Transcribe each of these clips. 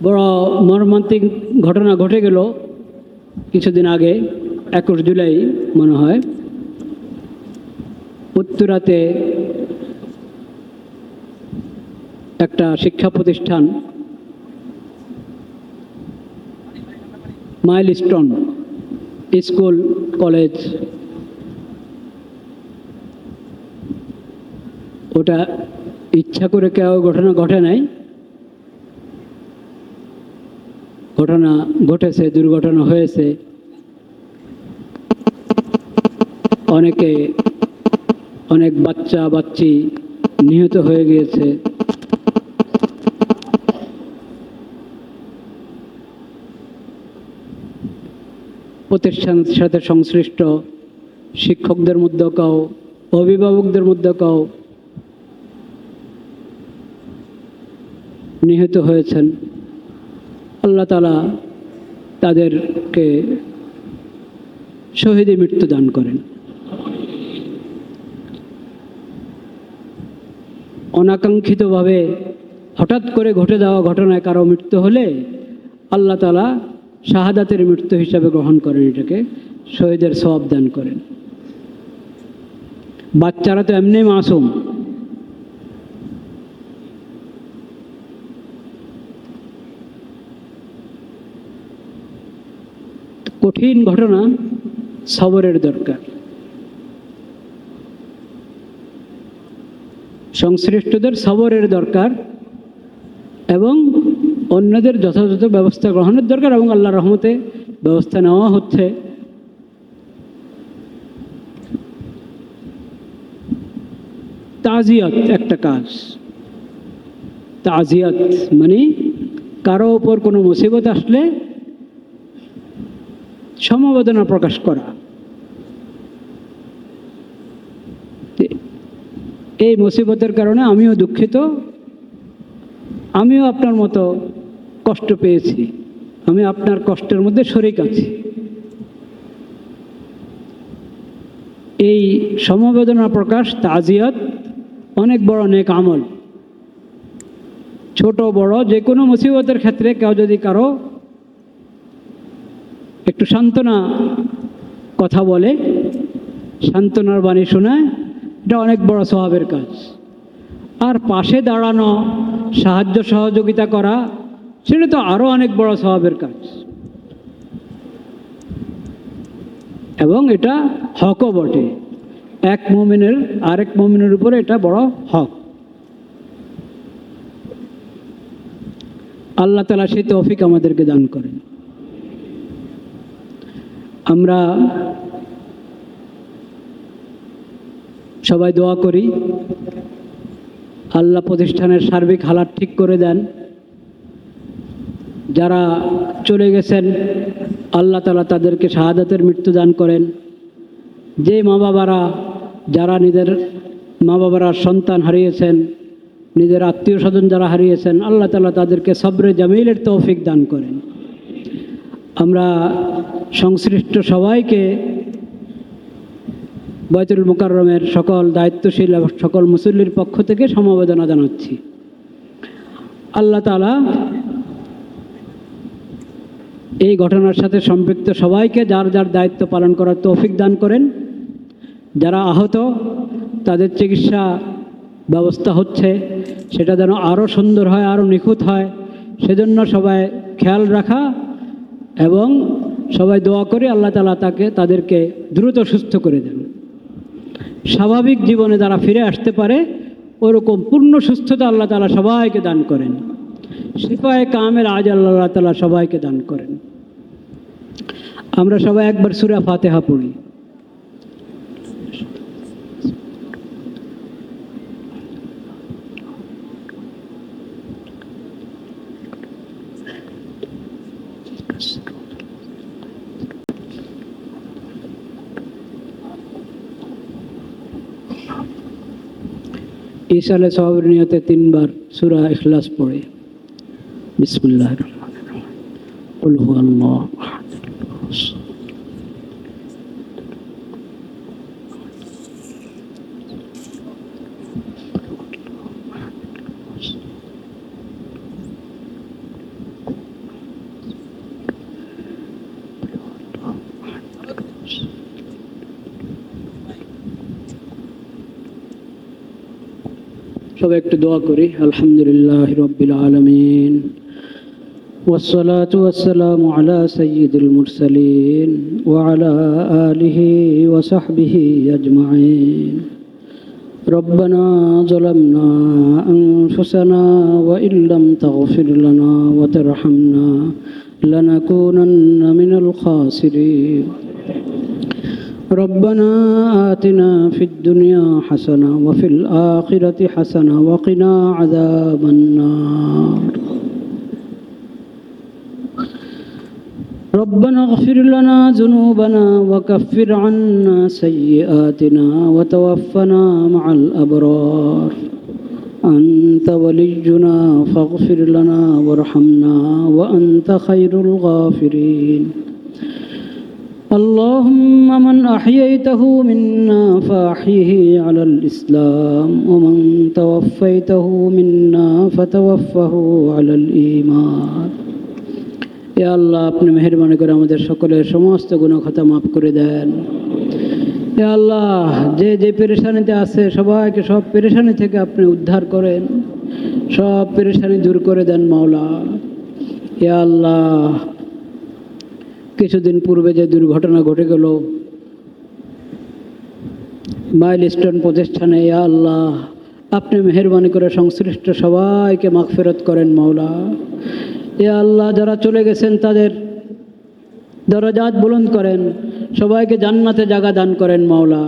বড় মর্মান্তিক ঘটনা ঘটে গেল কিছুদিন আগে, 21 জুলাই মনে হয়। উত্তরাতে একটা শিক্ষা প্রতিষ্ঠান মাইলস্টোন স্কুল কলেজ, ওটা ইচ্ছা করে কেউ ঘটনা ঘটে নাই, ঘটনা ঘটেছে, দুর্ঘটনা হয়েছে। অনেক বাচ্চা বাচ্চি নিহত হয়ে গিয়েছে। প্রতিষ্ঠানের সাথে সংশ্লিষ্ট শিক্ষকদের মধ্যে কেউ, অভিভাবকদের মধ্যে কেউ নিহত হয়েছেন। আল্লাহ তাআলা তাদেরকে শহীদে মৃত্যু দান করেন। অনাকাঙ্ক্ষিতভাবে হঠাৎ করে ঘটে যাওয়া ঘটনায় কারো মৃত্যু হলে আল্লাহ তাআলা শাহাদাতের মৃত্যু হিসাবে গ্রহণ করেন, এটাকে শহীদের সওয়াব দান করেন। বাচ্চারা তো এমনি মাসুম, কঠিন ঘটনা, সবরের দরকার। সংশ্লিষ্টদের সবরের দরকার এবং অন্যদের যথাযথ ব্যবস্থা গ্রহণের দরকার, এবং আল্লাহর রহমতে ব্যবস্থা নেওয়া হচ্ছে। তাজিয়াত একটা কাজ। তাজিয়াত মানে কারো ওপর কোনো মুসিবত আসলে সমবেদনা প্রকাশ করা। এই মুসিবতের কারণে আমিও দুঃখিত, আমিও আপনার মতো কষ্ট পেয়েছি, আমি আপনার কষ্টের মধ্যে শরিক আছি। এই সমবেদনা প্রকাশ, তাজিয়াত অনেক বড় নেক আমল। ছোট বড় যে কোনো মুসিবতের ক্ষেত্রে কেউ যদি কারো একটু সান্ত্বনা কথা বলে, সান্ত্বনার বাণী শোনায়, এটা অনেক বড় সওয়াবের কাজ। আর পাশে দাঁড়ানো, সাহায্য সহযোগিতা করা, সেটা তো আরও অনেক বড় সওয়াবের কাজ। এবং এটা হকও বটে, এক মুমিনের আরেক মুমিনের উপরে এটা বড় হক। আল্লাহ তাআলা সেই তৌফিক আমাদেরকে দান করেন। আমরা সবাই দোয়া করি আল্লাহ প্রতিষ্ঠানের সার্বিক হালাত ঠিক করে দেন। যারা চলে গেছেন আল্লাহ তাআলা তাদেরকে শাহাদাতের মৃত্যু দান করেন। যে মা বাবারা, যারা নিজের মা বাবারা সন্তান হারিয়েছেন, নিজের আত্মীয় স্বজন যারা হারিয়েছেন, আল্লাহ তাআলা তাদেরকে সবরে জামিলের তৌফিক দান করেন। আমরা সংশ্লিষ্ট সবাইকে, বাইতুল মুকাররমের সকল দায়িত্বশীল এবং সকল মুসল্লির পক্ষ থেকে সমবেদনা জানাচ্ছি। আল্লাহ তাআলা এই ঘটনার সাথে সম্পৃক্ত সবাইকে যার যার দায়িত্ব পালন করার তৌফিক দান করেন। যারা আহত তাদের চিকিৎসা ব্যবস্থা হচ্ছে, সেটা যেন আরও সুন্দর হয়, আরও নিখুঁত হয়, সেজন্য সবাই খেয়াল রাখা এবং সবাই দোয়া করে আল্লাহ তাআলা তাদেরকে দ্রুত সুস্থ করে দেন। স্বাভাবিক জীবনে যারা ফিরে আসতে পারে ওরকম পূর্ণ সুস্থতা আল্লাহ তাআলা সবাইকে দান করেন। শিফায়ে কামেল আজ আল্লাহ তাআলা সবাইকে দান করেন। আমরা সবাই একবার সূরা ফাতিহা পড়ি। ইসালে সওয়াবের নিয়তে 3 বার সূরা ইখলাস পড়ে। বিসমিল্লাহির রহমানির রহিম। কুল হুয়াল্লাহু আহাদ। সবাই একটু দোয়া করি। আলহামদুলিল্লাহি রাব্বিল আলামিন والصلاة والسلام على سيد المرسلين وعلى آله وصحبه أجمعين. ربنا ظلمنا أنفسنا وإن لم تغفر لنا وترحمنا لنكونن من الخاسرين. ربنا آتنا في الدنيا حسنة وفي الآخرة حسنة وقنا عذاب النار. ربنا اغفر لنا ذنوبنا وكفر عنا سيئاتنا وتوفنا مع الأبرار. أنت ولينا فاغفر لنا وارحمنا وأنت خير الغافرين. اللهم من أحييته منا فأحيه على الإسلام ومن توفيته منا فتوفه على الإيمان. ইয়া আল্লাহ, আপনি মেহেরবানি করে আমাদের সকলের সমস্ত গুনাহ খাতা মাফ করে দেন। ইয়া আল্লাহ, যে যে পেরেশানিতে আছে সবাইকে সব পেরেশানি থেকে আপনি উদ্ধার করেন, সব পেরেশানি দূর করে দেন মাওলা। ইয়া আল্লাহ, কিছুদিন পূর্বে যে দুর্ঘটনা ঘটে গেল মাইলস্টোন প্রতিষ্ঠানে, ইয়া আল্লাহ আপনি মেহেরবানি করে সংশ্লিষ্ট সবাইকে মাগফিরাত করেন মাওলা। ইয়া আল্লাহ, যারা চলে গেছেন তাদের দরজাত বুলন্দ করেন, সবাইকে জান্নাতে জায়গা দান করেন মাওলা।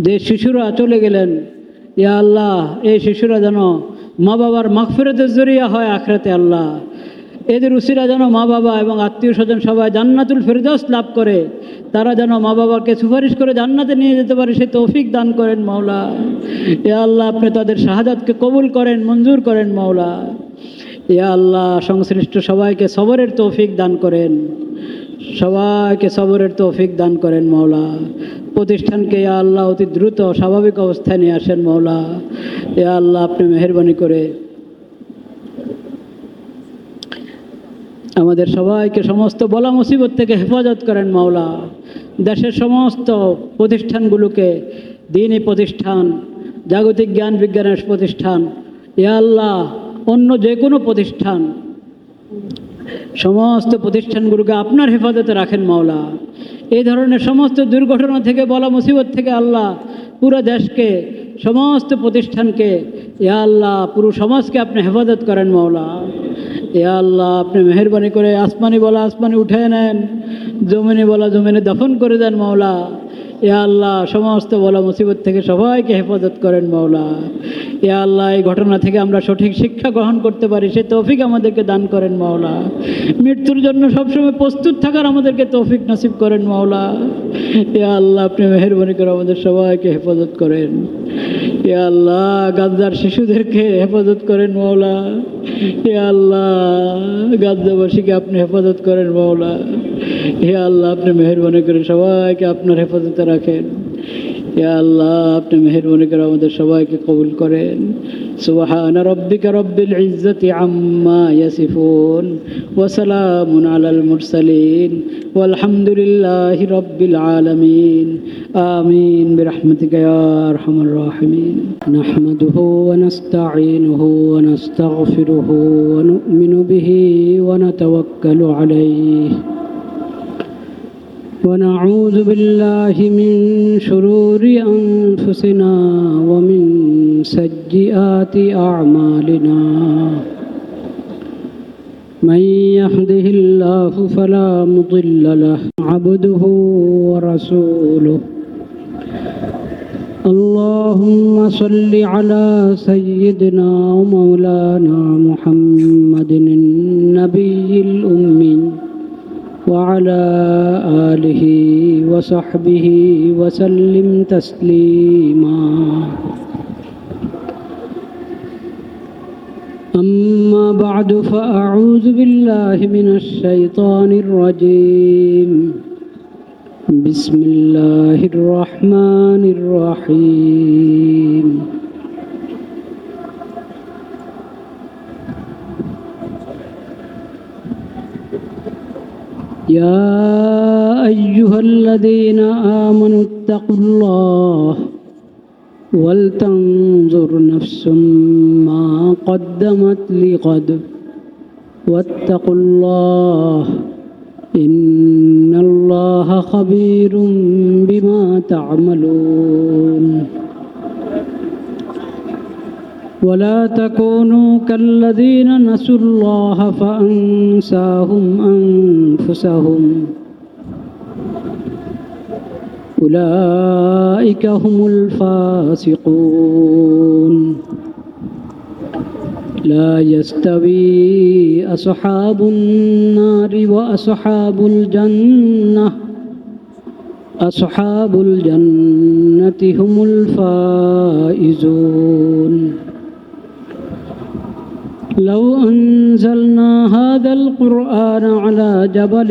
যে শিশুরা চলে গেলেন, ইয়া আল্লাহ এই শিশুরা যেন মা বাবার মাগফিরাতের জরিয়া হয় আখিরাতে। আল্লাহ এদের উসিলা যেন মা বাবা এবং আত্মীয় স্বজন সবাই জান্নাতুল ফেরদৌস লাভ করে, তারা যেন মা বাবাকে সুপারিশ করে জান্নাতে নিয়ে যেতে পারে, সে তৌফিক দান করেন মাওলা। ইয়া আল্লাহ, আপনি তাদের শাহাদাতকে কবুল করেন, মঞ্জুর করেন মাওলা। ইয়া আল্লাহ, সংশ্লিষ্ট সবাইকে সবরের তৌফিক দান করেন, সবাইকে সবরের তৌফিক দান করেন মাওলা। প্রতিষ্ঠানকে ইয়া আল্লাহ অতি দ্রুত স্বাভাবিক অবস্থায় নিয়ে আসেন মাওলা। ইয়া আল্লাহ, আপনি মেহেরবানি করে আমাদের সবাইকে সমস্ত বলা মুসিবত থেকে হেফাজত করেন মাওলা। দেশের সমস্ত প্রতিষ্ঠানগুলোকে, দ্বীনি প্রতিষ্ঠান, জাগতিক জ্ঞান বিজ্ঞানের প্রতিষ্ঠান, ইয়া আল্লাহ অন্য যে কোনো প্রতিষ্ঠান, সমস্ত প্রতিষ্ঠানগুলোকে আপনার হেফাজতে রাখেন মাওলা। এই ধরনের সমস্ত দুর্ঘটনা থেকে, বলা মুসিবত থেকে আল্লাহ পুরো দেশকে, সমস্ত প্রতিষ্ঠানকে, ইয়া আল্লাহ পুরো সমাজকে আপনি হেফাজত করেন মাওলা। ইয়া আল্লাহ, আপনি মেহেরবানি করে আসমানি বলা আসমানি উঠে নেন, জমিনে বলা জমিনে দফন করে দেন মাওলা। ইয়া আল্লাহ, সমস্ত বলা মুসিবত থেকে সবাইকে হেফাজত করেন মাওলা। ইয়া আল্লাহ, এই ঘটনা থেকে আমরা সঠিক শিক্ষা গ্রহণ করতে পারি, সে তৌফিক আমাদেরকে দান করেন মাওলা। মৃত্যুর জন্য সবসময় প্রস্তুত থাকার আমাদেরকে তৌফিক নসিব করেন মাওলা। ইয়া আল্লাহ, আপনি মেহেরবানি করে আমাদের সবাইকে হেফাজত করেন। ইয়া আল্লাহ, গাদ্দার শিশুদেরকে হেফাজত করেন মাওলা। ইয়া আল্লাহ, গাদ্দাবাসীকে আপনি হেফাজত করেন মাওলা। ইয়া আল্লাহ, আপনি মেহেরবানি করে সবাইকে আপনার হেফাজতে রাখেন। ইয়া আল্লাহ, আপনি মেহেরবানি করে আমাদের সবাইকে কবুল করেন। সুবহান রাব্বিকা রাব্বিল ইজ্জাতি আম্মা ইয়াসিফুন ওয়া সালামুন আলাল মুরসালিন ওয়ালহামদুলিল্লাহি রাব্বিল আলামিন। আমিন বিরহমাতিকা ইয়া আরহামার রাহিমিন। নাহমাদুহু ওয়া নাস্তাঈনুহু ওয়া নাস্তাগফিরুহু ওয়া নু'মিনু বিহি ওয়া নাতাওয়াক্কালু আলাইহি ونعوذ بالله من شرور أنفسنا ومن سيئات أعمالنا. من يهده الله فلا مضل له عبده ورسوله. اللهم صل على سيدنا ومولانا محمد النبي الأمي وعلى آله وصحبه وسلم تسليما. أما بعد فأعوذ بالله من الشيطان الرجيم. بسم الله الرحمن الرحيم. يا أيها الذين آمنوا اتقوا الله ওয়ালতানজুর নাফসুম মা কদ্দামাত লিগাদ ওয়াত্তাকুল্লাহ ইন্নাল্লাহা খাবীরুম বিমা তা'মালুন ولا تكونوا كالذين نسوا الله فأنساهم أنفسهم أولئك هم الفاسقون لا يستوي أصحاب النار وأصحاب الجنة أصحاب الجنة هم الفائزون لو أنزلنا هذا القرآن على جبل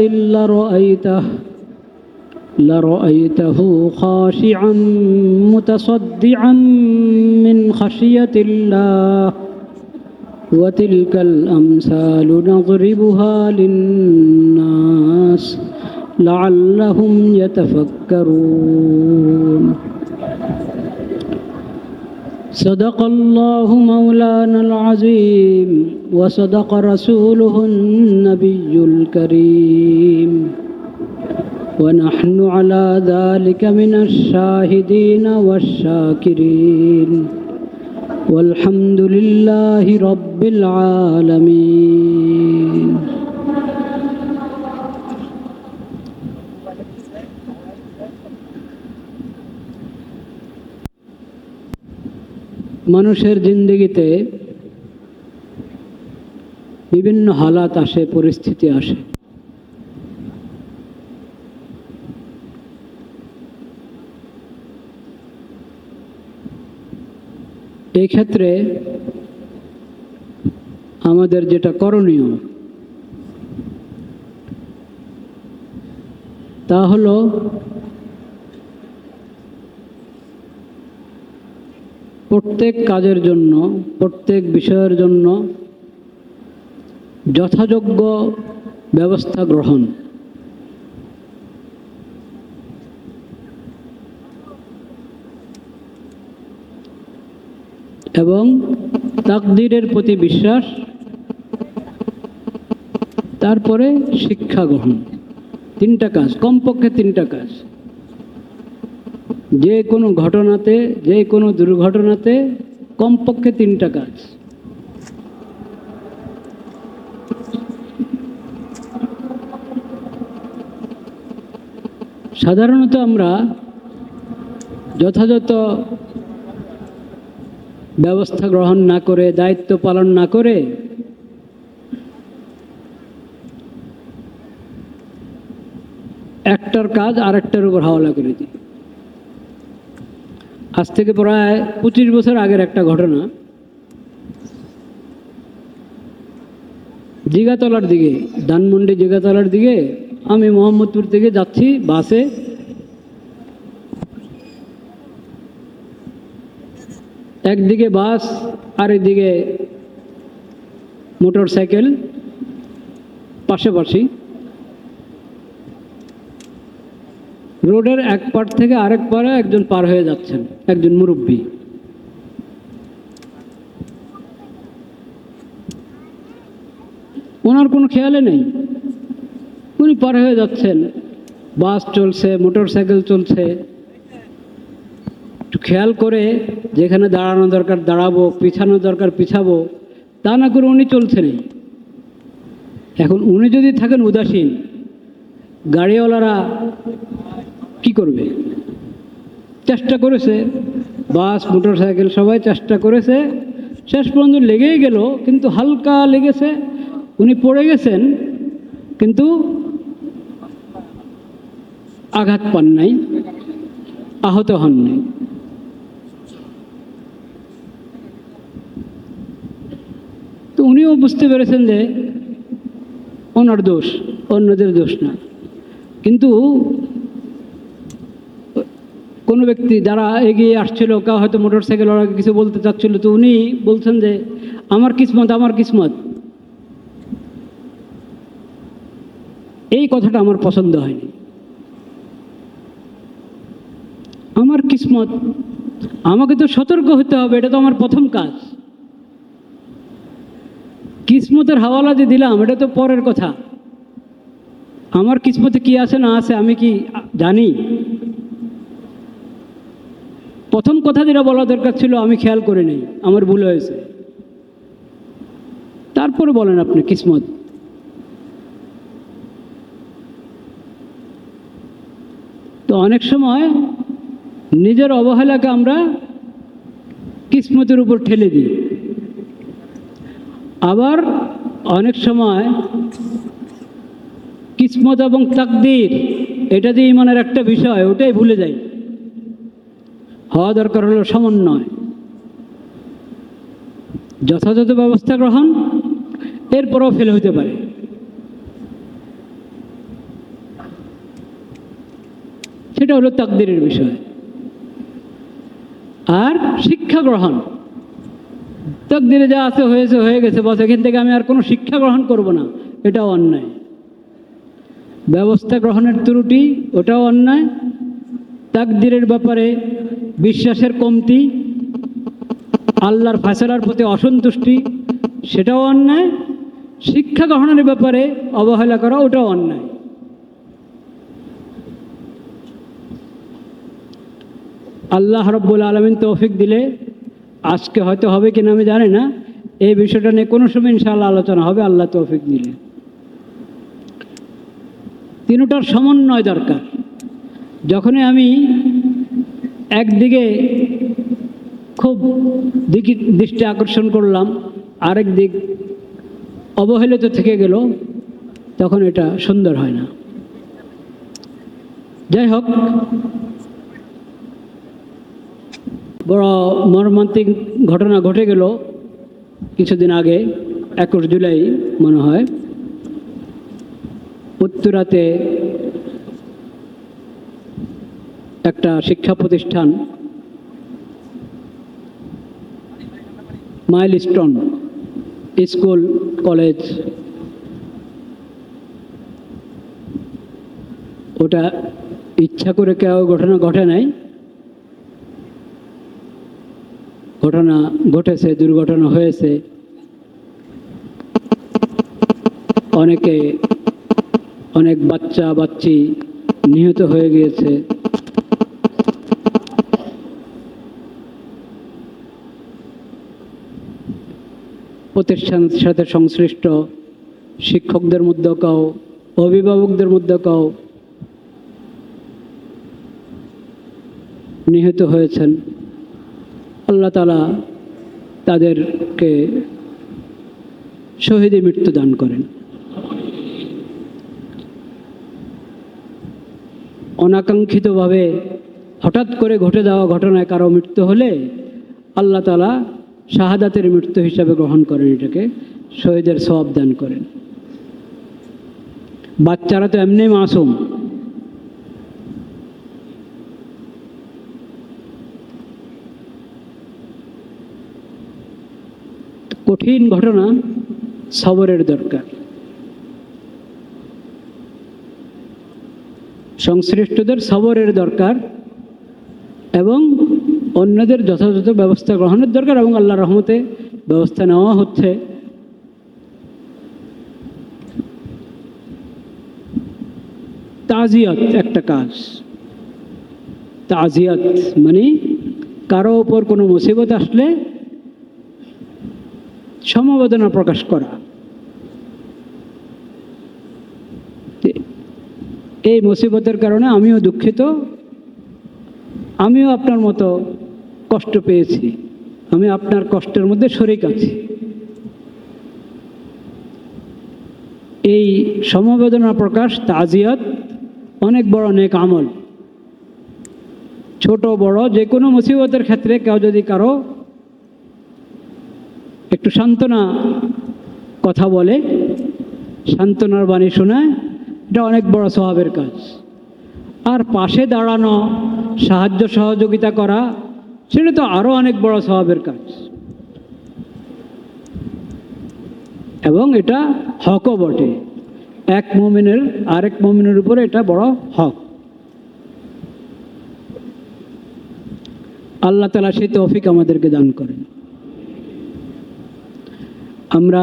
لرأيته خاشعا متصدعا من خشية الله وتلك الأمثال نضربها للناس لعلهم يتفكرون صدق الله مولانا العظيم وصدق رسوله النبي الكريم ونحن على ذلك من الشاهدين والشاكرين والحمد لله رب العالمين মানুষের জিন্দেগিতে বিভিন্ন হালাত আসে, পরিস্থিতি আসে। এই ক্ষেত্রে আমাদের যেটা করণীয় তা হলো প্রত্যেক কাজের জন্য, প্রত্যেক বিষয়ের জন্য যথাযোগ্য ব্যবস্থা গ্রহণ এবং তাকদীরের প্রতি বিশ্বাস, তারপরে শিক্ষা গ্রহণ। তিনটা কাজ, কমপক্ষে তিনটা কাজ। যে কোনো ঘটনাতে, যে কোনো দুর্ঘটনাতে কমপক্ষে তিনটা কাজ। সাধারণত আমরা যথাযথ ব্যবস্থা গ্রহণ না করে, দায়িত্ব পালন না করে একটার কাজ আরেকটার উপর হাওলা করে দিই। আজ থেকে প্রায় 25 বছর আগের একটা ঘটনা। জিগাতলার দিকে, ধানমন্ডি জিগাতলার দিকে আমি মোহাম্মদপুর থেকে যাচ্ছি বাসে। একদিকে বাস আর এদিকে মোটর সাইকেল পাশাপাশি। রোডের এক পার থেকে আরেক পারে একজন পার হয়ে যাচ্ছেন, একজন মুরব্বী। ওনার কোনো খেয়ালে নেই, উনি পার হয়ে যাচ্ছেন। বাস চলছে, মোটর সাইকেল চলছে। একটু খেয়াল করে যেখানে দাঁড়ানো দরকার দাঁড়াবো, পিছানো দরকার পিছাবো, তা না করে উনি চলছে নেই। এখন উনি যদি থাকেন উদাসীন, গাড়িওয়ালারা কি করবে? চেষ্টা করেছে, বাস মোটর সাইকেল সবাই চেষ্টা করেছে, শেষ পর্যন্ত লেগেই গেল, কিন্তু হালকা লেগেছে। উনি পড়ে গেছেন কিন্তু আঘাত পান নাই, আহত হন নাই। তো উনিও বুঝতে পেরেছেন যে ওনার দোষ, অন্যদের দোষ না। কিন্তু কোনো ব্যক্তি যারা এগিয়ে আসছিল, কেউ হয়তো মোটর সাইকেল ওরা কিছু বলতে চাচ্ছিল, তো উনি বলছেন যে আমার কিসমত, আমার কিসমত। এই কথাটা আমার পছন্দ হয়নি। আমার কিসমত আমাকে তো সতর্ক হতে হবে, এটা তো আমার প্রথম কাজ। কিসমতের হাওয়ালা যে দিলাম এটা তো পরের কথা। আমার কিসমতে কি আছে না আছে আমি কি জানি? প্রথম কথা যেটা বলা দরকার ছিল আমি খেয়াল করে নেই, আমার ভুল হয়েছে। তারপরে বলেন আপনি কিসমত। তো অনেক সময় নিজের অবহেলাকে আমরা কিসমতের উপর ঠেলে দিই। আবার অনেক সময় কিসমত এবং তাকদীর এটা যে ইমানের একটা বিষয়, ওটাই ভুলে যাই। হওয়া দরকার হলো সমন্বয়, যথাযথ ব্যবস্থা গ্রহণ, এরপরও ফেল হতে পারে। সেটা হলো তাকদীরের বিষয়। আর শিক্ষা গ্রহণ, তাকদীরে যা আছে হয়েছে, হয়ে গেছে, বস এখান থেকে আমি আর কোনো শিক্ষা গ্রহণ করব না, এটাও অন্যায়। ব্যবস্থা গ্রহণের ত্রুটি, ওটাও অন্যায়। তাকদীরের ব্যাপারে বিশ্বাসের কমতি, আল্লাহর ফায়সালার প্রতি অসন্তুষ্টি, সেটাও অন্যায়। শিক্ষা গ্রহণের ব্যাপারে অবহেলা করা, ওটাও অন্যায়। আল্লাহ রাব্বুল আলামিন তৌফিক দিলে, আজকে হয়তো হবে কিনা আমি জানি না, এই বিষয়টা নিয়ে কোনো সময় ইনশাআল্লাহ আলোচনা হবে আল্লাহ তৌফিক দিলে। তিনটার সমন্বয় দরকার। যখনই আমি একদিকে খুব দৃষ্টি আকর্ষণ করলাম, আরেক দিক অবহেলিত থেকে গেল, তখন এটা সুন্দর হয় না। যাই হোক, বড় মর্মান্তিক ঘটনা ঘটে গেল কিছুদিন আগে, 21 জুলাই মনে হয়, উত্তরাতে একটা শিক্ষা প্রতিষ্ঠান মাইলস্টোন স্কুল কলেজ, ওটা ইচ্ছা করে কেউ ঘটনা ঘটে নাই, ঘটনা ঘটেছে, দুর্ঘটনা হয়েছে। অনেক বাচ্চা বাচ্চি নিহত হয়ে গিয়েছে। প্রতিষ্ঠানের সাথে সংশ্লিষ্ট শিক্ষকদের মধ্যে কেউ, অভিভাবকদের মধ্যে কেউ নিহত হয়েছেন। আল্লাহ তাআলা তাদেরকে শহীদে মৃত্যু দান করেন। অনাকাঙ্ক্ষিতভাবে হঠাৎ করে ঘটে যাওয়া ঘটনায় কারো মৃত্যু হলে আল্লাহ তাআলা শাহাদাতের মৃত্যু হিসাবে গ্রহণ করেন, এটাকে শহীদের সওয়াব দান করেন। বাচ্চারা তো এমনি মাসুম, কঠিন ঘটনা, সবরের দরকার। সংশ্লিষ্টদের সবরের দরকার এবং অন্যদের যথাযথ ব্যবস্থা গ্রহণের দরকার, এবং আল্লাহর রহমতে ব্যবস্থা নেওয়া হচ্ছে। তাজিয়াত একটা কাজ। তাজিয়াত মানে কারো ওপর কোনো মুসিবত আসলে সমবেদনা প্রকাশ করা। এই মুসিবতের কারণে আমিও দুঃখিত, আমিও আপনার মতো কষ্ট পেয়েছি, আমি আপনার কষ্টের মধ্যে শরিক আছি। এই সমবেদনা প্রকাশ, তাজিয়াত অনেক বড় নেক আমল। ছোট বড় যে কোনো মুসিবতের ক্ষেত্রে কেউ যদি কারো একটু সান্ত্বনা কথা বলে, সান্ত্বনার বাণী শোনায়, এটা অনেক বড় সওয়াবের কাজ। আর পাশে দাঁড়ানো, সাহায্য সহযোগিতা করা, সেটা তো আরও অনেক বড় সওয়াবের কাজ। এবং এটা হকও বটে, এক মুমিনের আরেক মুমিনের উপরে এটা বড় হক। আল্লাহ তাআলা সেই তৌফিক আমাদেরকে দান করেন। আমরা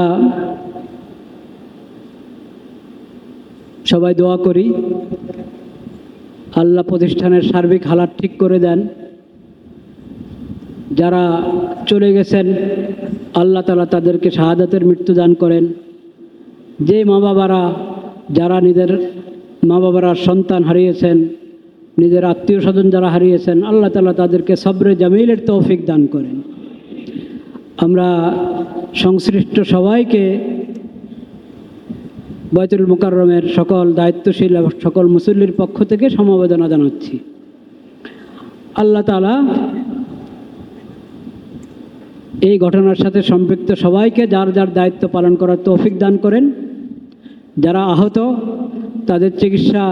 সবাই দোয়া করি আল্লাহ প্রতিষ্ঠানের সার্বিক হালাত ঠিক করে দেন। যারা চলে গেছেন আল্লাহ তাআলা তাদেরকে শাহাদাতের মৃত্যু দান করেন। যে মা বাবারা যারা নিজের মা বাবারা সন্তান হারিয়েছেন, নিজের আত্মীয় স্বজন যারা হারিয়েছেন, আল্লাহ তাআলা তাদেরকে সবরে জামিলের তৌফিক দান করেন। আমরা সংশ্লিষ্ট সবাইকে বাইতুল মুকাররমের সকল দায়িত্বশীল এবং সকল মুসল্লির পক্ষ থেকে সমবেদনা জানাচ্ছি। আল্লাহ তাআলা এই ঘটনার সাথে সম্পৃক্ত সবাইকে যার যার দায়িত্ব পালন করার তৌফিক দান করেন। যারা আহত তাদের চিকিৎসা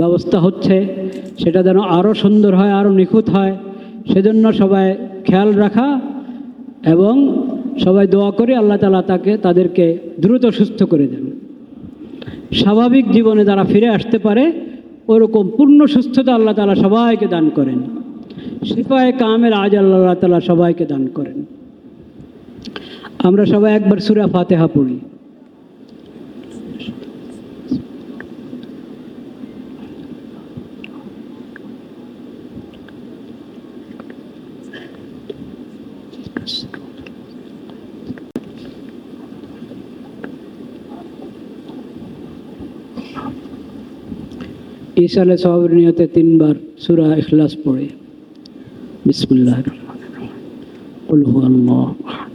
ব্যবস্থা হচ্ছে, সেটা যেন আরও সুন্দর হয়, আরও নিখুঁত হয়, সেজন্য সবাই খেয়াল রাখা এবং সবাই দোয়া করে আল্লাহ তাআলা তাদেরকে দ্রুত সুস্থ করে দেন। স্বাভাবিক জীবনে যারা ফিরে আসতে পারে ওরকম পূর্ণ সুস্থতা আল্লাহ তাআলা সবাইকে দান করেন। শিফায়ে কামেল আজ আল্লাহ তাআলা সবাইকে দান করেন। আমরা সবাই একবার সূরা ফাতিহা পড়ি। ইসালে সওয়াবের নিয়তে 3 বার সূরা ইখলাস পড়ে। বিসমিল্লাহির রহমানির রহিম। কুল হুয়াল্লাহু আহাদ।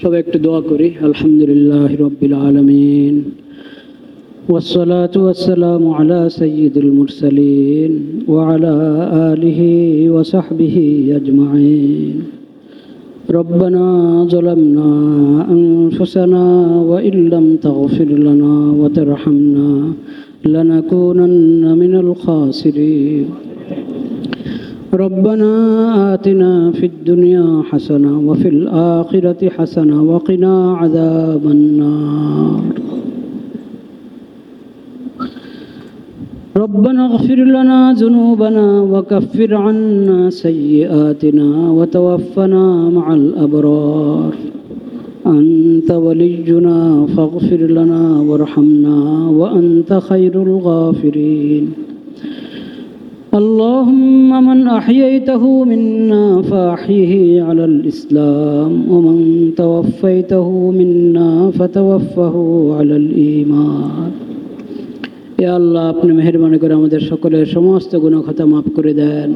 সবাই একটু দোয়া করি। আলহামদুলিল্লাহি রাব্বিল আলামিন والصلاة والسلام على سيد المرسلين وعلى آله وصحبه أجمعين. ربنا ظلمنا أنفسنا وإن لم تغفر لنا وترحمنا لنكونن من الخاسرين. ربنا آتنا في الدنيا حسنة وفي الآخرة حسنة وقنا عذاب النار. ربنا اغفر لنا ذنوبنا وكفر عنا سيئاتنا وتوفنا مع الأبرار. أنت ولينا فاغفر لنا وارحمنا وأنت خير الغافرين. اللهم من أحييته منا فأحيه على الإسلام ومن توفيته منا فتوفه على الإيمان. يا الله আপনি মেহেরবানি করে আমাদের সকলের সমস্ত গুনাহ খাতা মাফ করে দেন।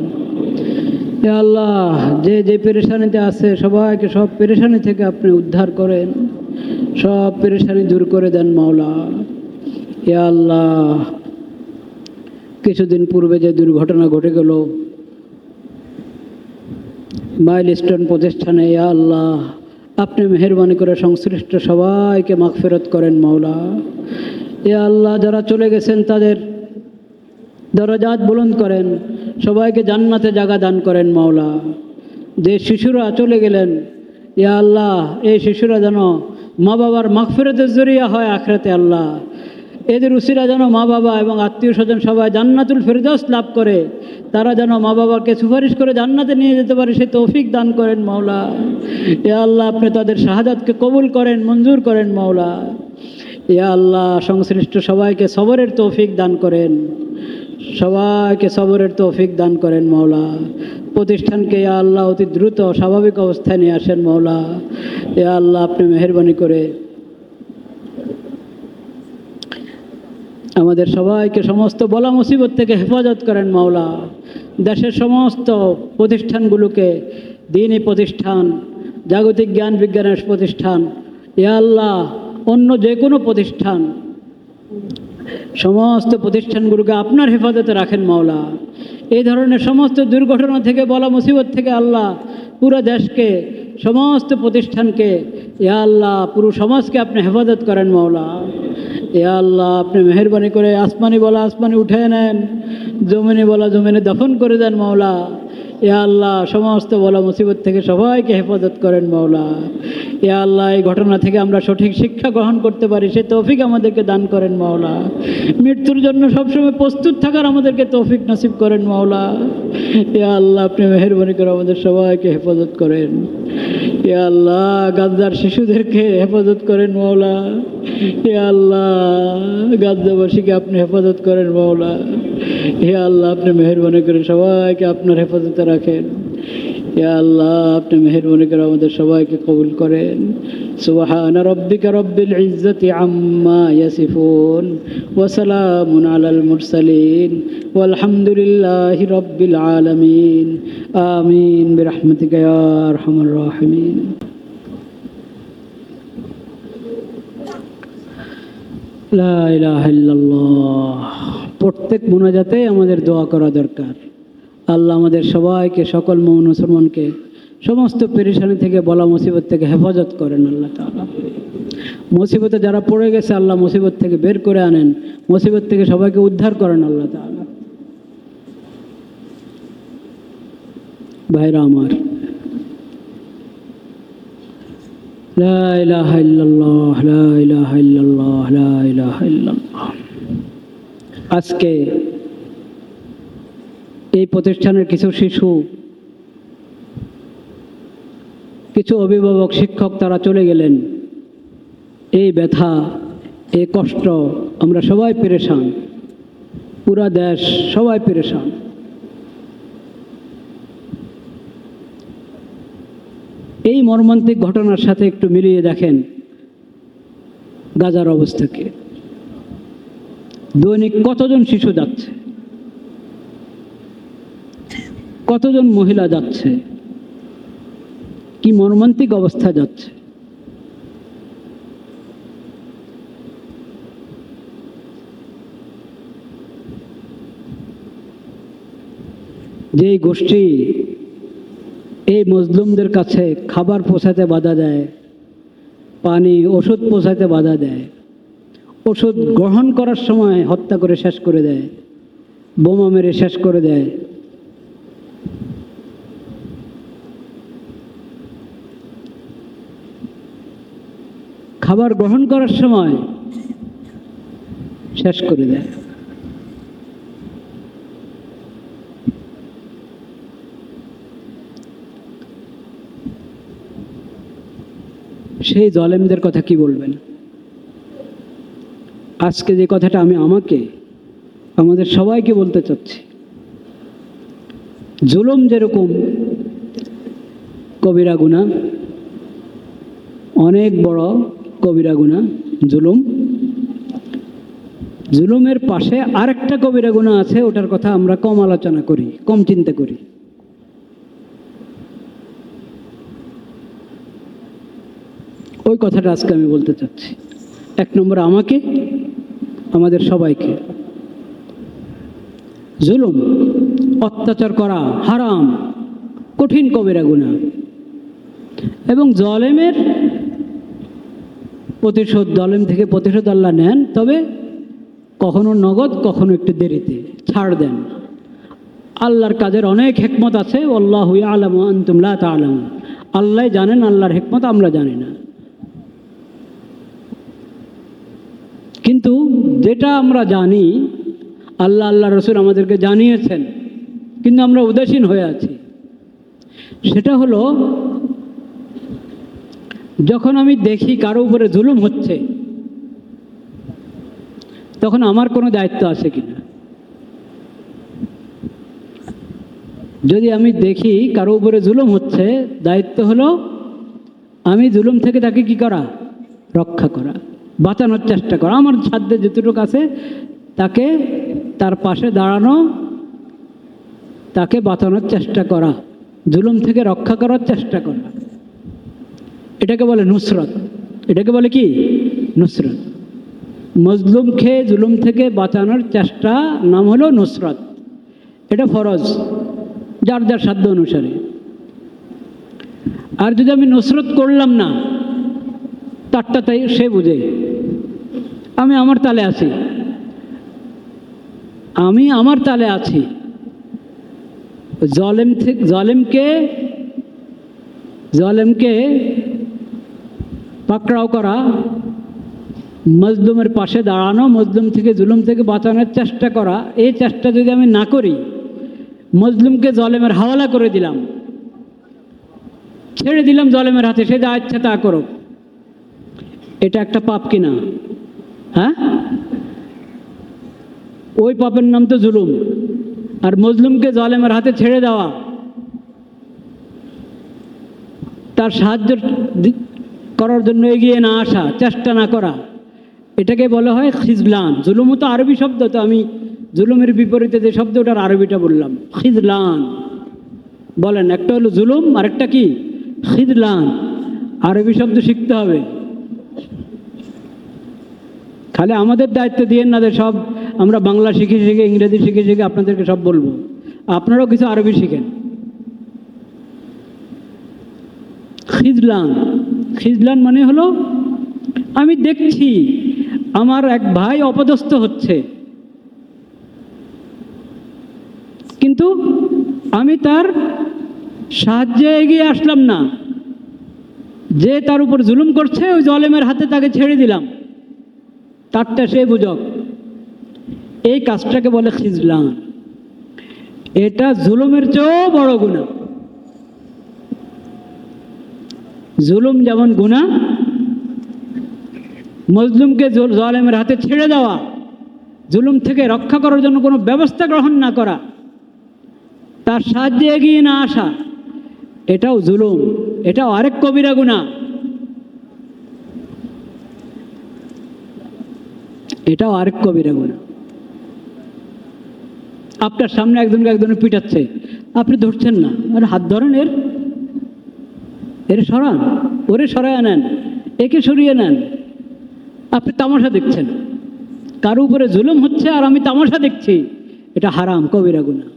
ইয়া আল্লাহ যে যে পেরেশানিতে আছে সবাইকে সব পেরেশানি থেকে আপনি উদ্ধার করেন, সব পেরেশানি দূর করে দেন মাওলা। ইয়া আল্লাহ কিছুদিন পূর্বে যে দুর্ঘটনা ঘটে গেল মাইলস্টোন প্রতিষ্ঠানে, ইয়া আল্লাহ আপনি মেহেরবানি করে সংশ্লিষ্ট সবাইকে মাগফিরাত করেন মাওলা। ইয়া আল্লাহ যারা চলে গেছেন তাদের দরজাত বুলন্দ করেন, সবাইকে জান্নাতে জায়গা দান করেন মাওলা। যে শিশুরা চলে গেলেন ইয়া আল্লাহ এই শিশুরা যেন মা বাবার মাগফিরাতের জরিয়া হয় আখিরাতে। আল্লাহ এদের উসিলা যেন মা বাবা এবং আত্মীয় স্বজন সবাই জান্নাতুল ফেরদৌস লাভ করে, তারা যেন মা বাবাকে সুপারিশ করে জান্নাতে নিয়ে যেতে পারে সেই তৌফিক দান করেন মাওলা। ইয়া আল্লাহ আপনি তাদের শাহাদাতকে কবুল করেন, মঞ্জুর করেন মাওলা। ইয়া আল্লাহ সংশ্লিষ্ট সবাইকে সবরের তৌফিক দান করেন, সবাইকে সবরের তৌফিক দান করেন মাওলা। প্রতিষ্ঠানকে ইয়া আল্লাহ অতি দ্রুত স্বাভাবিক অবস্থায় নিয়ে আসেন মাওলা। ইয়া আল্লাহ আপনি মেহেরবানি করে আমাদের সবাইকে সমস্ত বলা মুসিবত থেকে হেফাজত করেন মাওলা। দেশের সমস্ত প্রতিষ্ঠানগুলোকে, দ্বীনি প্রতিষ্ঠান, জাগতিক জ্ঞান বিজ্ঞানের প্রতিষ্ঠান, ইয়া আল্লাহ অন্য যে কোনো প্রতিষ্ঠান, সমস্ত প্রতিষ্ঠানগুলোকে আপনার হেফাজতে রাখেন মাওলা। এই ধরনের সমস্ত দুর্ঘটনা থেকে, বলা মুসিবত থেকে আল্লাহ পুরো দেশকে, সমস্ত প্রতিষ্ঠানকে, ইয়া আল্লাহ পুরো সমাজকে আপনি হেফাজত করেন মাওলা। এ আল্লাহ আপনি মেহেরবানি করে আসমানি বলা আসমানি উঠে নেন, জমিনে বলা জমিনে দফন করে দেন মাওলা। এ আল্লাহ সমস্ত বলা মুসিবত থেকে সবাইকে হেফাজত করেন মাওলা। এ আল্লাহ এই ঘটনা থেকে আমরা সঠিক শিক্ষা গ্রহণ করতে পারি সে তৌফিক আমাদেরকে দান করেন মাওলা। মৃত্যুর জন্য সবসময় প্রস্তুত থাকার আমাদেরকে তৌফিক নসিব করেন মাওলা। এ আল্লাহ আপনি মেহেরবানি করে আমাদের সবাইকে হেফাজত করেন। এ আল্লাহ গাদ্দার শিশুদেরকে হেফাজত করেন মাওলা। এ আল্লাহ গাদ্দাবাসীকে আপনি হেফাজত করেন মাওলা। হে আল্লাহ আপনি মেহেরবানি করে সবাইকে আপনার হেফাজতে রাখেন। হে আল্লাহ আপনি মেহেরবানি করে আমাদের সবাইকে কবুল করেন। সুবহান রাব্বিকা রব্বিল ইজ্জাতি আম্মা ইয়াসিফুন ওয়া সালামুন আলাল মুরসালিন ওয়ালহামদুলিল্লাহি রাব্বিল আলামিন। আমিন বিরহমাতিকা ইয়া আরহামার রাহিমিন। লা ইলাহা ইল্লাল্লাহ। প্রত্যেক মোনাজাতে আমাদের দোয়া করা দরকার। আল্লাহ আমাদের সবাইকে, সকল মুমিন মুসলমানকে সমস্ত পেরেশানি থেকে, বলা মুসিবত থেকে হেফাজত করেন আল্লাহ তাআলা। মুসিবতে যারা পড়ে গেছে আল্লাহ মুসিবত থেকে বের করে আনেন, মুসিবত থেকে সবাইকে উদ্ধার করেন আল্লাহ তাআলা। ভাইরা আমার, লা ইলাহা ইল্লাল্লাহ, লা ইলাহা ইল্লাল্লাহ, লা ইলাহা ইল্লাল্লাহ। আজকে এই প্রতিষ্ঠানের কিছু শিশু, কিছু অভিভাবক, শিক্ষক তারা চলে গেলেন। এই ব্যথা, এই কষ্ট, আমরা সবাই পেরেশান, পুরা দেশ সবাই পেরেশান। এই মর্মান্তিক ঘটনার সাথে একটু মিলিয়ে দেখেন গাজার অবস্থাকে। দৈনিক কতজন শিশু যাচ্ছে, কতজন মহিলা যাচ্ছে, কি মর্মান্তিক অবস্থা যাচ্ছে। যেই গোষ্ঠী এই মজলুমদের কাছে খাবার পৌঁছাতে বাধা দেয়, পানি, ওষুধ পৌঁছাতে বাধা দেয়, ওষুধ গ্রহণ করার সময় হত্যা করে শেষ করে দেয়, বোমা মেরে শেষ করে দেয়, খাবার গ্রহণ করার সময় শেষ করে দেয়। সেই জালেমদের কথা কি বলবেন? আজকে যে কথাটা আমি আমাদের সবাইকে বলতে চাচ্ছি, জুলুম যেরকম কবিরা গুনাহ, অনেক বড় কবিরা গুনাহ জুলুম, জুলুমের পাশে আরেকটা কবিরা গুনাহ আছে, ওটার কথা আমরা কম আলোচনা করি, কম চিন্তা করি। ওই কথাটা আজকে আমি বলতে চাচ্ছি। এক নম্বরে আমাদের সবাইকে জুলুম, অত্যাচার করা হারাম, কঠিন কবিরা গুনাহ। এবং জালেমের প্রতিশোধ, জালেম থেকে প্রতিশোধ আল্লাহ নেন, তবে কখনো নগদ, কখনো একটু দেরিতে ছাড় দেন। আল্লাহর কাজের অনেক হিকমত আছে। আল্লাহু ইয়ালামু ওয়া আনতুম লা তা'লামুন। আল্লাহ জানেন আল্লাহর হিকমত, আমরা জানি না। কিন্তু যেটা আমরা জানি, আল্লাহ রসুল আমাদেরকে জানিয়েছেন, কিন্তু আমরা উদাসীন হয়ে আছি। সেটা হলো, যখন আমি দেখি কারো উপরে জুলুম হচ্ছে, তখন আমার কোনো দায়িত্ব আছে কিনা। যদি আমি দেখি কারো উপরে জুলুম হচ্ছে, দায়িত্ব হলো আমি জুলুম থেকে তাকে কি করা, রক্ষা করা, বাঁচানোর চেষ্টা করা। আমার সাধ্যে যতটুকু আছে তাকে, তার পাশে দাঁড়ানো, তাকে বাঁচানোর চেষ্টা করা, জুলুম থেকে রক্ষা করার চেষ্টা করা। এটাকে বলে নুসরত। এটাকে বলে কি? নুসরত। মজলুমকে জুলুম থেকে বাঁচানোর চেষ্টা নাম হলো নুসরত। এটা ফরজ, যার যার সাধ্য অনুসারে। আর যদি আমি নুসরত করলাম না, তারটা তাই সে বুঝে, আমি আমার তালে আছি, আমি আমার তালে আছি। জলেমকে পাকড়াও করা, মজলুমের পাশে দাঁড়ানো, মজলুম থেকে জুলুম থেকে বাঁচানোর চেষ্টা করা, এই চেষ্টা যদি আমি না করি, মজলুমকে জলেমের হাওয়ালা করে দিলাম, ছেড়ে দিলাম জলেমের হাতে, সে যা ইচ্ছা তা করো, এটা একটা পাপ কিনা? হ্যাঁ, ওই পাপের নাম তো জুলুম। আর মজলুমকে জলেমের হাতে ছেড়ে দেওয়া, তার সাহায্য করার জন্য এগিয়ে না আসা, চেষ্টা না করা, এটাকে বলা হয় খিজলান। জুলুমও তো আরবি শব্দ, তো আমি জুলুমের বিপরীতে যে শব্দ ওটার আরবিটা বললাম, খিজলান। বলেন, একটা হলো জুলুম, আরেকটা কি? খিজলান। আরবি শব্দ শিখতে হবে। খালি আমাদের দায়িত্ব দিয়েন না যে সব আমরা বাংলা শিখে শিখে, ইংরেজি শিখে শিখে আপনাদেরকে সব বলবো। আপনারাও কিছু আরবি শিখেন। খিজলান, খিজলান মানে হলো আমি দেখছি আমার এক ভাই অপদস্থ হচ্ছে, কিন্তু আমি তার সাহায্যে এগিয়ে আসলাম না, যে তার উপর জুলুম করছে ওই জলেমের হাতে তাকে ছেড়ে দিলাম, তারটা সে বুঝক। এই কাজটাকে বলে খিজলান। এটা জুলুমের চেয়েও বড় গুনাহ। জুলুম যেমন গুনাহ, মজলুমকে জালেমের হাতে ছেড়ে দেওয়া, জুলুম থেকে রক্ষা করার জন্য কোনো ব্যবস্থা গ্রহণ না করা, তার সাহায্যে এগিয়ে না আসা, এটাও জুলুম, এটাও আরেক কবিরা গুনাহ। এটাও আরেক কবিরা গুনাহ। আপনার সামনে একজনের পিটাচ্ছে, আপনি ধরছেন না, আরে হাত ধরেন, এর সরান, ওরে সরায় নেন, একে সরিয়ে নেন। আপনি তামাশা দেখছেন, কারো উপরে জুলুম হচ্ছে আর আমি তামাশা দেখছি, এটা হারাম, কবিরা গুনাহ।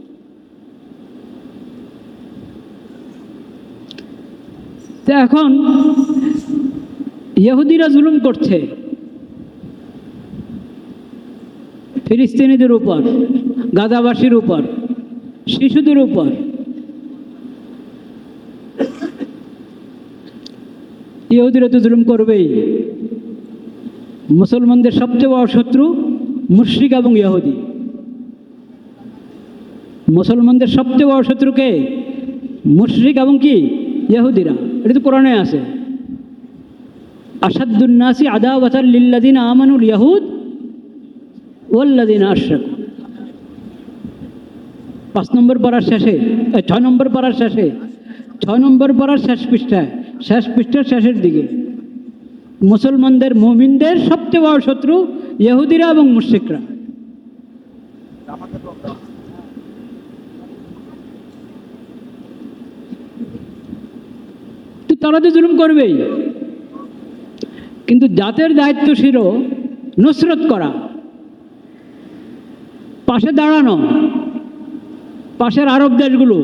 তো এখন ইহুদিরা জুলুম করছে ফিলিস্তিনিদের উপর, গাজাবাসীর উপর, শিশুদের উপর। ইহুদিরা তো জুলুম করবেই। মুসলমানদের সবচেয়ে বড় শত্রু মুশরিক এবং ইহুদি। মুসলমানদের সবচেয়ে বড় শত্রুকে মুশরিক এবং কি? ইহুদিরা। এটা তো কোরআনে আছে, আসাদুন নাসি আদাওয়াতান লিল্লাযিনা আমানুল ইয়াহুদ ওয়াল্লাযিনা আশরাকু। 5 নম্বর পারার শেষে, 6 নম্বর পারার শেষে, 6 নম্বর পারার শেষ পৃষ্ঠায়, শেষ পৃষ্ঠার শেষের দিকে, মুসলমানদের, মুমিনদের সবচেয়ে বড় শত্রু ইহুদিরা এবং মুশরিকরা। তো তারা তো জুলুম করবেই, কিন্তু জাতের দায়িত্ব ছিল নুসরত করা, পাশে দাঁড়ানো। পাশের আরব দেশগুলো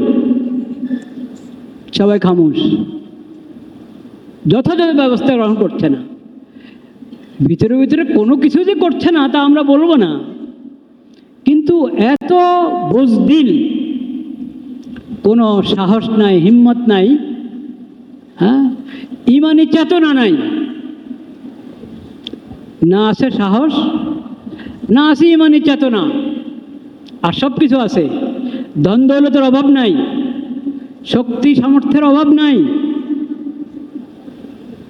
সবাই খামোশ, যথাযথ ব্যবস্থা গ্রহণ করছে না। ভিতরে ভিতরে কোনো কিছু যে করছে না তা আমরা বলবো না, কিন্তু এত বুজদিল, কোনো সাহস নাই, হিম্মত নাই, হ্যাঁ, ইমানি চেতনা নাই। না আছে সাহস, না আছে ইমানি চেতনা, আর সব কিছু আছে। ধন দৌলতের অভাব নাই, শক্তি সামর্থ্যের অভাব নাই,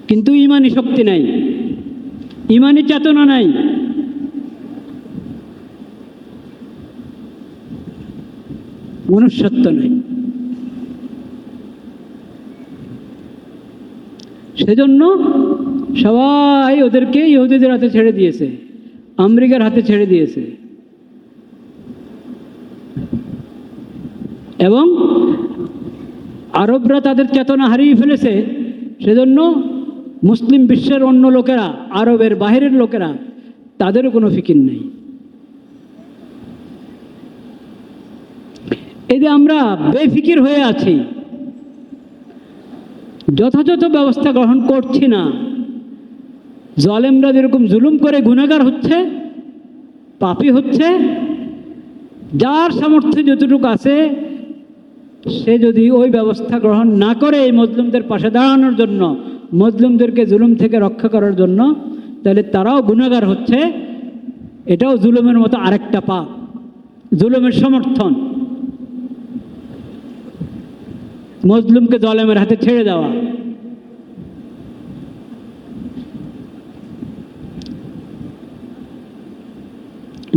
কিন্তু ইমানি শক্তি নাই, ইমানি চেতনা নাই। মনুষ্যত্ব নাই। সেজন্য সবাই ওদেরকে ইহুদিদের হাতে ছেড়ে দিয়েছে, আমেরিকার হাতে ছেড়ে দিয়েছে, এবং আরবরা তাদের চেতনা হারিয়ে ফেলেছে। সেজন্য মুসলিম বিশ্বের অন্য লোকেরা, আরবের বাহিরের লোকেরা, তাদেরও কোনো ফিকির নেই। এই যে আমরা বেফিকির হয়ে আছি, যথাযথ ব্যবস্থা গ্রহণ করছি না, জালেমরা যেরকম জুলুম করে গুনাহগার হচ্ছে, পাপী হচ্ছে, যার সামর্থ্য যতটুকু আছে সে যদি ওই ব্যবস্থা গ্রহণ না করে এই মজলুমদের পাশে দাঁড়ানোর জন্য, মজলুমদেরকে জুলুম থেকে রক্ষা করার জন্য, তাহলে তারাও গুনাহগার হচ্ছে। এটাও জুলুমের মতো আরেকটা পাপ, জুলুমের সমর্থন, মজলুমকে জালেমের হাতে ছেড়ে দেওয়া।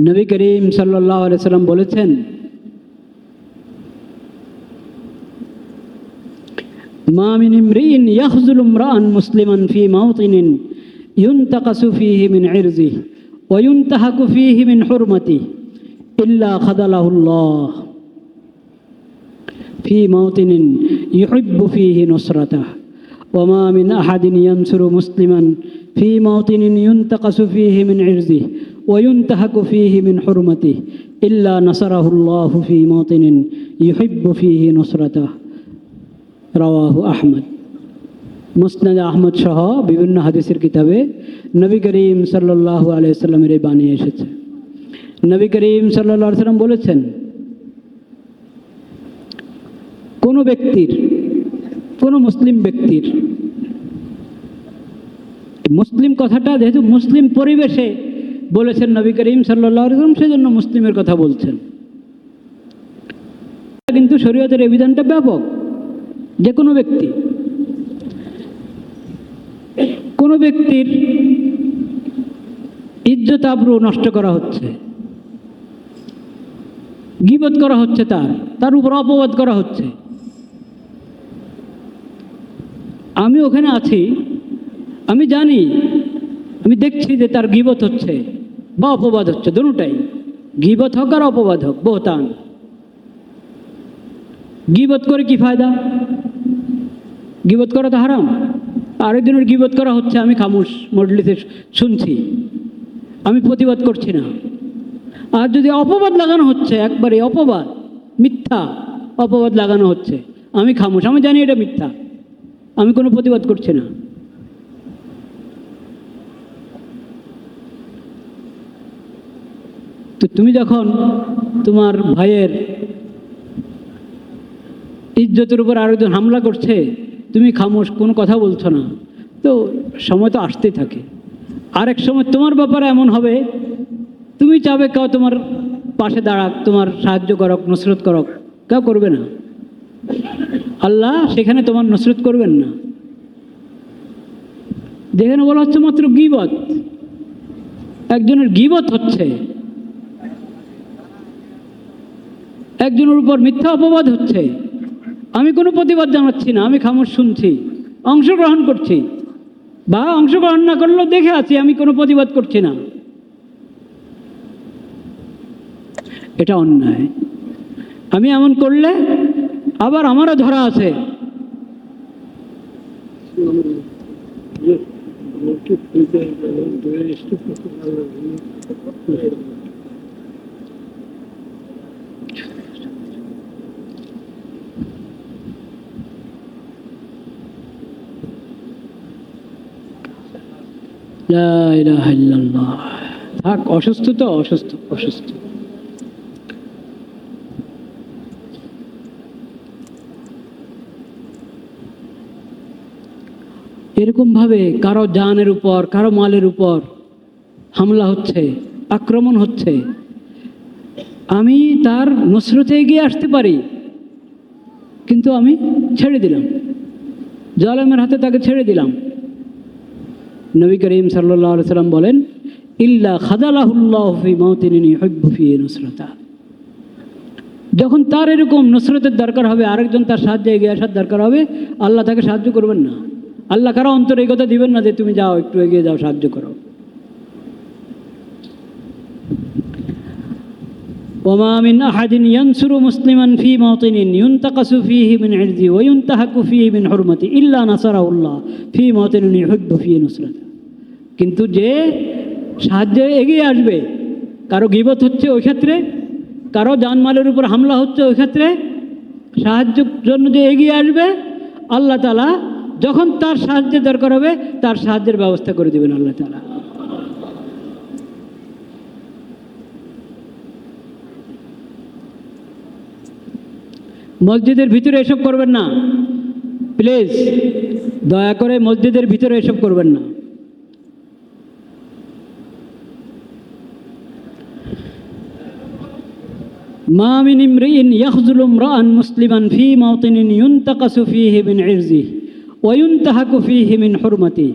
নবী করিম সাল্লাল্লাহু আলাইহি সাল্লাম বলেছেন, মা মিন ইমরিইন ইয়াখযুলু ইমরাআন মুসলিমান ফি মাওতিনিন ইউনতাকাসু ফীহি মিন ইরজিহি ওয়া ইউনতাহাকু ফীহি মিন হুরমাতিহি ইল্লা খাদালাহুল্লাহ ফি মাওতিনিন ইউহিব্বু ফীহি নুসরাতাহু ওয়া মা মিন আহাদিন ইয়ানসুরু মুসলিমান ফি মাওতিনিন ইউনতাকাসু ফীহি মিন ইরজিহি ওয়া ইউনতাহাকু ফীহি মিন হুরমাতিহি ইল্লা নাসারাহুল্লাহু ফি মাওতিনিন ইউহিব্বু ফীহি নুসরাতাহু। রাওয়াহু আহমদ। মুসনাদ আহমদ সহ বিভিন্ন হাদিসের কিতাবে নবী করিম সাল্লাল্লাহু আলাইহি সাল্লামের এই বাণী এসেছে। নবী করিম সাল্লাল্লাহু আলাইহি সাল্লাম বলেছেন, কোনো ব্যক্তির, কোনো মুসলিম ব্যক্তির, মুসলিম কথাটা যেহেতু মুসলিম পরিবেশে বলেছেন নবী করিম সাল্লাল্লাহু আলাইহি সাল্লাম, সেজন্য মুসলিমের কথা বলছেন। কিন্তু শরীয়তের এই বিধানটা ব্যাপক, যে কোনো ব্যক্তি, কোনো ব্যক্তির ইজ্জত আবরু নষ্ট করা হচ্ছে, গীবত করা হচ্ছে, তার উপর অপবাদ করা হচ্ছে। আমি ওখানে আছি, আমি জানি, আমি দেখছি যে তার গীবত হচ্ছে বা অপবাদ হচ্ছে, দুটোটাই, গীবত হোক আর অপবাদ হোক, বহতান। গীবত করে কি ফায়দা? গীবত করা তো হারাম। আরেকজনের গীবত করা হচ্ছে, আমি খামোশ মজলিসে শুনছি, আমি প্রতিবাদ করছি না। আর যদি অপবাদ লাগানো হচ্ছে, একবারে অপবাদ, মিথ্যা অপবাদ লাগানো হচ্ছে, আমি খামোশ, আমি জানি এটা মিথ্যা, আমি কোনো প্রতিবাদ করছি না। তো তুমি যখন তোমার ভাইয়ের ইজ্জতের উপর আরেকজন হামলা করছে, তুমি খামোশ, কোনো কথা বলছো না, তো সময় তো আসতেই থাকে। আরেক সময় তোমার ব্যাপারে এমন হবে, তুমি চাবে কেউ তোমার পাশে দাঁড়াক, তোমার সাহায্য করক, নসরত করক, কেউ করবে না। আল্লাহ সেখানে তোমার নসরত করবেন না। যেখানে বলা হচ্ছে মাত্র গীবত, একজনের গীবত হচ্ছে, একজনের উপর মিথ্যা অপবাদ হচ্ছে, আমি কোনো প্রতিবাদ জানাচ্ছি না, আমি খামোশ শুনছি, অংশগ্রহণ করছি, বা অংশগ্রহণ না করলেও দেখে আছি, আমি কোনো প্রতিবাদ করছি না, এটা অন্যায়। আমি এমন করলে আবার আমারও ধরা আছে। লা ইলাহা ইল্লাল্লাহ। থাক, অসুস্থ তো, অসুস্থ। এরকমভাবে কারো জানের উপর, কারো মালের উপর হামলা হচ্ছে, আক্রমণ হচ্ছে, আমি তার নসরতে এগিয়ে আসতে পারি, কিন্তু আমি ছেড়ে দিলাম, জালেমের হাতে তাকে ছেড়ে দিলাম। নবী করিম সাল্লাল্লাহু আলাইহি সাল্লাম বলেন, ইল্লা খাদালাহুল্লাহু ফি মাওতিনিন ইউহিব্বু ফীহি নুসরাতা। যখন তার এরকম নসরতের দরকার হবে, আরেকজন তার সাহায্যে এগিয়ে আসার দরকার হবে, আল্লাহ তাকে সাহায্য করবেন না। আল্লাহ কারো অন্তরে এই কথা দিবেন না যে তুমি যাও, একটু এগিয়ে যাও, সাহায্য করো। ওয়া মিন আহাদিন ইয়ানসুরু মুসলিমান ফি মাওতিনিন ইউনতাকাসু ফীহি মিন ইরজি ওয়া ইউনতাহাকু ফীহি মিন হুরমাতি ইল্লা নাসারাহুল্লাহ ফি মাওতিনিন ইউহিব্বু ফীহি নুসরাতা। কিন্তু যে সাহায্যে এগিয়ে আসবে, কারো গীবত হচ্ছে ওই ক্ষেত্রে, কারো জানমালের উপর হামলা হচ্ছে ওই ক্ষেত্রে, সাহায্যের জন্য যে এগিয়ে আসবে, আল্লাহ তাআলা যখন তার সাহায্যের দরকার হবে তার সাহায্যের ব্যবস্থা করে দেবেন আল্লাহ তাআলা। মসজিদের ভিতরে এসব করবেন না প্লিজ, দয়া করে মসজিদের ভিতরে এসব করবেন না। মা মিন ইমরিইন ইয়াখযুলু ইমরাআন মুসলিমান ফী মাওতিনিন ইউনতাকাসু ফীহি মিন ইরজিহি ওয়া ইউনতাহাকু ফীহি মিন হুরমাতিহি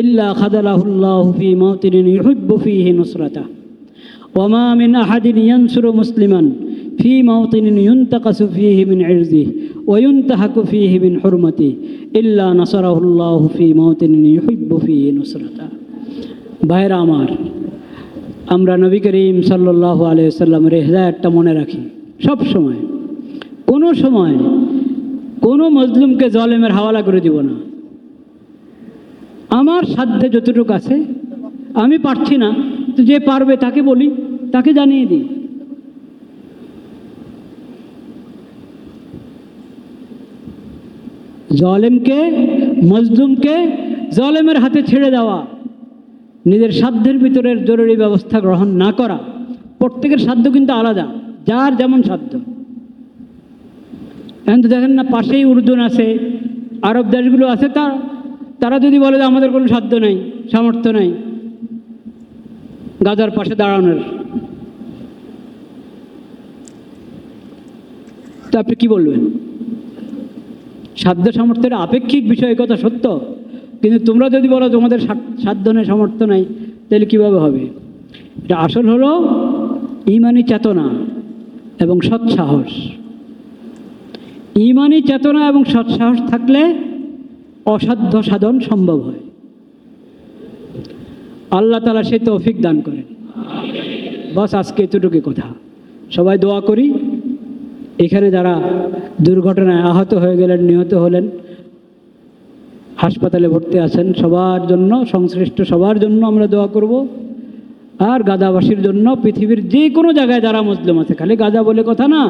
ইল্লা খাযালাহুল্লাহু ফী মাওতিনিন ইউহিব্বু ফীহি নুসরাতাহু ওয়া মা মিন আহাদিন ইয়ানসুরু মুসলিমান ফী মাওতিনিন ইউনতাকাসু ফীহি মিন ইরজিহি ওয়া ইউনতাহাকু ফীহি মিন হুরমাতিহি ইল্লা নাসারাহুল্লাহু ফী মাওতিনিন ইউহিব্বু ফীহি নুসরাতাহু। ভাইরা আমার, আমরা নবী করিম সাল্লাল্লাহু আলাইহি ওয়াসাল্লামের হিদায়াতটা মনে রাখি সব সময়। কোনো সময় কোনো মজলুমকে জালেমের হাওয়ালা করে দিব না। আমার সাধ্যে যতটুকু আছে, আমি পারছি না তো যে পারবে তাকে বলি, তাকে জানিয়ে দিই। জালেমকে, মজলুমকে জালেমের হাতে ছেড়ে দেওয়া, নিজের সাধ্যের ভিতরের জরুরি ব্যবস্থা গ্রহণ না করা। প্রত্যেকের সাধ্য কিন্তু আলাদা, যার যেমন সাধ্য। এখন তো দেখেন না, পাশেই উর্দুন আছে, আরব দেশগুলো আছে, তারা যদি বলে যে আমাদের কোনো সাধ্য নেই, সামর্থ্য নেই গাজার পাশে দাঁড়ানোর, তো আপনি কি বলবেন? সাধ্য সামর্থ্যের আপেক্ষিক বিষয়, কথা সত্য, কিন্তু তোমরা যদি বলো তোমাদের সাধ্য নেই, সামর্থ্য নেই, তাহলে কীভাবে হবে? এটা আসল হলো ঈমানি চেতনা এবং সৎসাহস। ঈমানি চেতনা এবং সৎসাহস থাকলে অসাধ্য সাধন সম্ভব হয়। আল্লাহ তাআলা সে তৌফিক দান করেন। বাস আজকে এতটুকু কথা। সবাই দোয়া করি। এখানে যারা দুর্ঘটনায় আহত হয়ে গেলেন, নিহত হলেন, হাসপাতালে ভর্তি আছেন, সবার জন্য, সংশ্লিষ্ট সবার জন্য আমরা দোয়া করব। আর গাজাবাসীর জন্য, পৃথিবীর যে কোনো জায়গায় যারা মুসলিম আছে, খালি গাজা বলে কথা না।